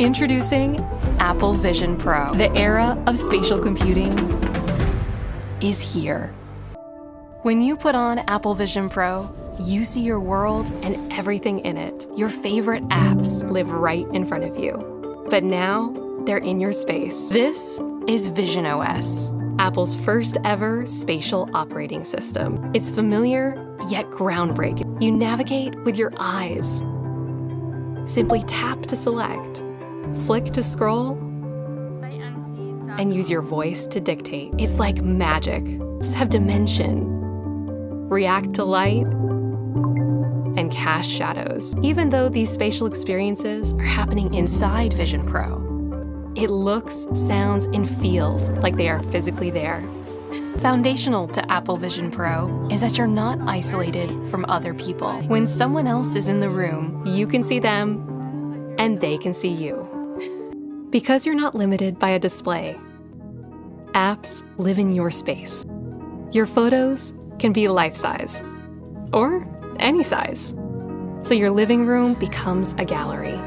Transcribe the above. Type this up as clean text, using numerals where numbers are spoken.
Introducing Apple Vision Pro. The era of spatial computing is here. When you put on Apple Vision Pro, you see your world and everything in it. Your favorite apps live right in front of you. But now, they're in your space. This is visionOS, Apple's first ever spatial operating system. It's familiar, yet groundbreaking. You navigate with your eyes. Simply tap to select, flick to scroll, and use your voice to dictate. It's like magic. Just have dimension, react to light, and cast shadows. Even though these spatial experiences are happening inside Vision Pro, it looks, sounds, and feels like they are physically there. Foundational to Apple Vision Pro is that you're not isolated from other people. When someone else is in the room, you can see them, and they can see you. Because you're not limited by a display, apps live in your space. Your photos can be life-size, or any size. So your living room becomes a gallery.